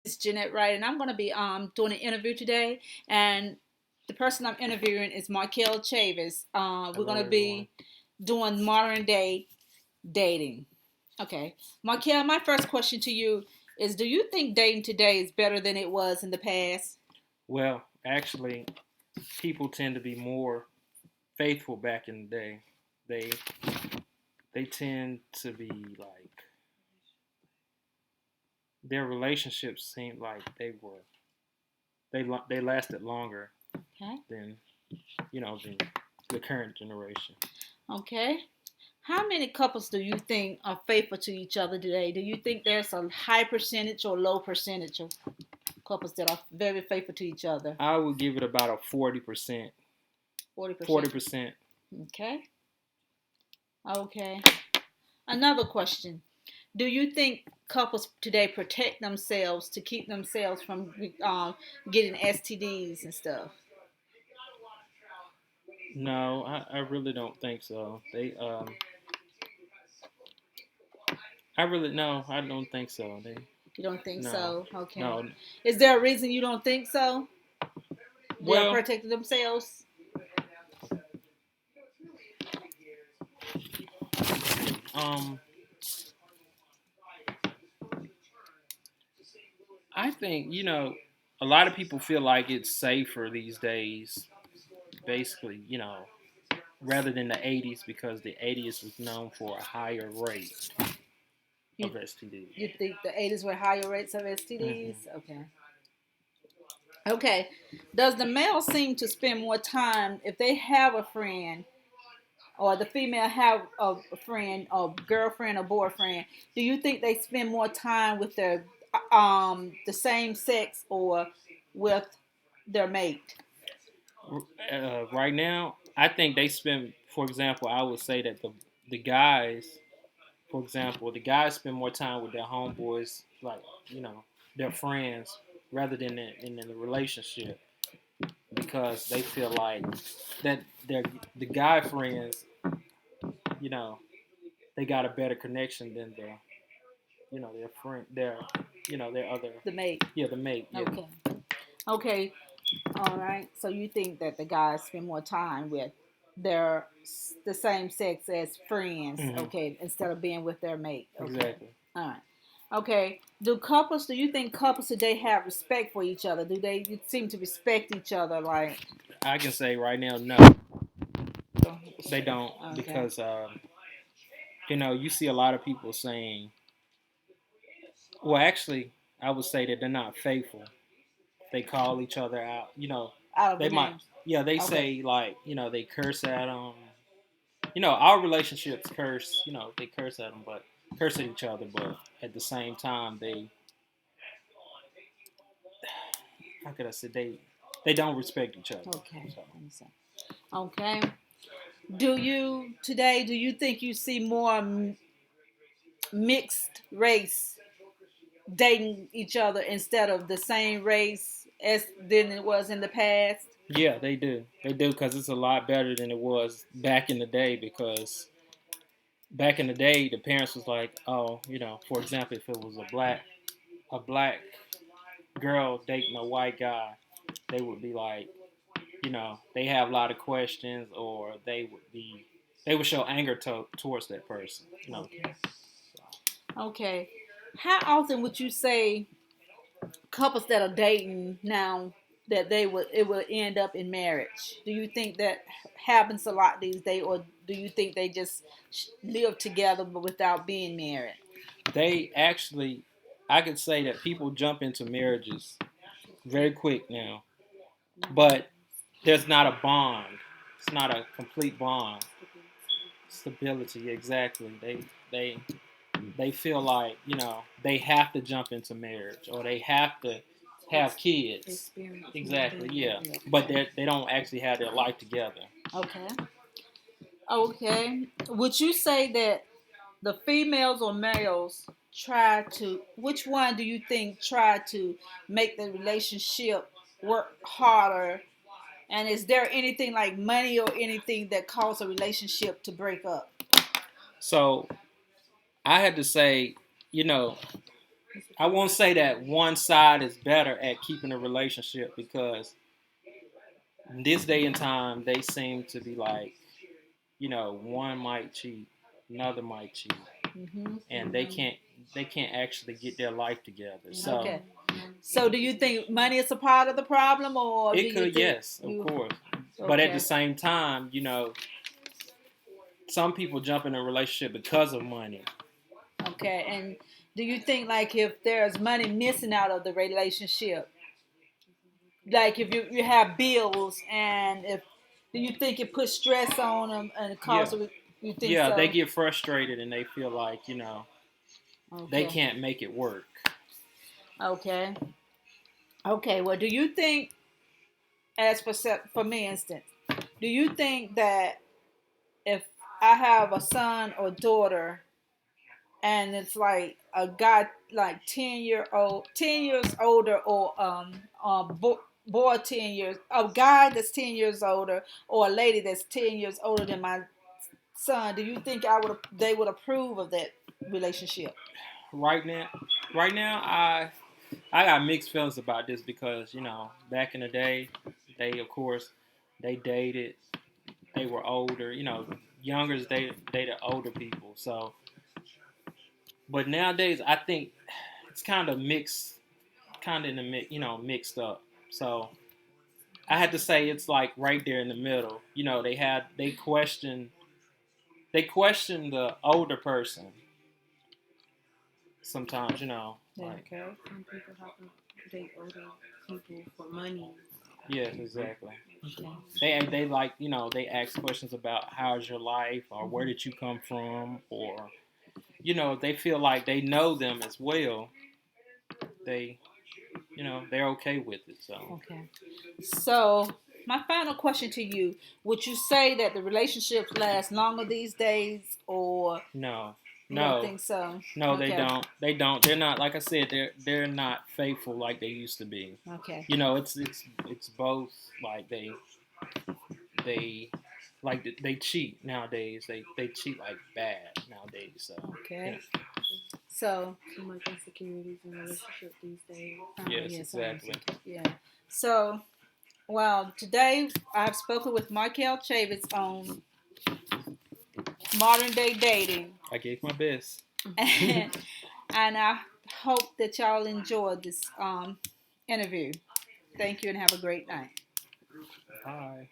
It's Jeanette Wright, and I'm going to be doing an interview today. And the person I'm interviewing is Markel Chavis. We're Hello, going to everyone. be doing modern day dating. Okay, Markel, my first question to you is: do you think dating today is better than it was in the past? Well, actually, people tend to be more faithful back in the day. They they tend to be like their relationships seem like they lasted longer Okay. than than the current generation. Okay. How many couples do you think are faithful to each other today? Do you think there's a high percentage or low percentage of couples that are very faithful to each other? I would give it about a 40%. 40%. 40%. Okay. Okay. Another question. Do you think couples today protect themselves to keep themselves from getting STDs and stuff? No, I really don't think so. I really no, I don't think so. You don't think No, so? Okay. no. Is there a reason you don't think so? They are Well, protecting themselves? um, I think, a lot of people feel like it's safer these days, basically, rather than the 80s because the 80s was known for a higher rate You of STD. you think the 80s were higher rates of STDs? Hmm. Okay. Okay. Does the male seem to spend more time if they have a friend or the female have a friend or girlfriend or boyfriend? Do you think they spend more time with their the same sex or with their mate? Right now, I think they spend, for example, I would say that the guys, for example, the guys spend more time with their homeboys, like, their friends, rather than in the relationship because they feel like that the guy friends, you know, they got a better connection than their friend, their other, The mate. yeah, the mate, yeah, Okay. Okay. All right. So you think that the guys spend more time with their the same sex as friends, hmm, okay, instead of being with their mate. Okay. exactly. All right. Okay. Do you think couples today have respect for each other? Do they seem to respect each other like I can say right now, no, they don't okay. because you see a lot of people saying, well, actually, I would say that they're not faithful. They call each other out. Out of the They might, names. yeah, they Okay. say like, they curse at them. Our relationships curse. They curse at them, but curse at each other. But at the same time, how could I say they don't respect each other. Okay. So Okay. Do you think you see more mixed race dating each other instead of the same race as than it was in the past? yeah, they do. They do because it's a lot better than it was back in the day. Because back in the day, the parents was like, oh, for example, if it was a black girl dating a white guy, they would be like, they have a lot of questions, or they would show anger towards that person. Okay. Okay. How often would you say couples that are dating now that it will end up in marriage? Do you think that happens a lot these days, or do you think they just live together but without being married? They actually, I could say that people jump into marriages very quick now, but there's not a bond. It's not a complete bond. Stability, exactly. They feel like they have to jump into marriage or they have to have kids. Experience. Exactly, yeah. But Okay. they don't actually have their life together. Okay. Okay. Would you say that the females or males try to, which one do you think try to make the relationship work harder? And is there anything like money or anything that cause a relationship to break up? So I had to say, you know, I won't say that one side is better at keeping a relationship because in this day and time they seem to be like, one might cheat, another might cheat, and they can't actually get their life together. So Okay. So do you think money is a part of the problem, or do it you could, think yes, of course, but at the Okay. same time, some people jump in a relationship because of money. Okay. And do you think like if there's money missing out of the relationship, like if you have bills and if do you think it puts stress on them and Yeah, causes you think yeah, they so? get frustrated and they feel like they Okay. can't make it work. Okay. Okay. Well, do you think, as for me instance, do you think that if I have a son or daughter and it's like a guy like 10 years older, or boy 10 years, a guy that's 10 years older, or a lady that's 10 years older than my son, do you think they would approve of that relationship? Right now, right now, I got mixed feelings about this because back in the day, they of course they dated, they were older, youngers dated older people. So, but nowadays I think it's kind of mixed, kind of in the mixed up. So I had to say it's like right there in the middle. They question the older person sometimes. Like Okay. Some people have to date older people for money. yes, exactly. Okay. They like they ask questions about how's your life or where did you come from, or if they feel like they know them as well, they they're okay with it. So Okay. So, my final question to you: would you say that the relationships last longer these days, or no, you don't no, think so? no, they Okay. don't. They don't. They're not. Like I said, they're not faithful like they used to be. Okay. It's both. Like they they cheat nowadays. They cheat like bad nowadays. So Okay. So, Too much insecurities in relationship these days. yes, yes, exactly. yeah. So, well, today I've spoken with Markel Chavis on modern day dating, I gave my best. and, and I hope that y'all enjoyed this interview. Thank you and have a great night. Bye.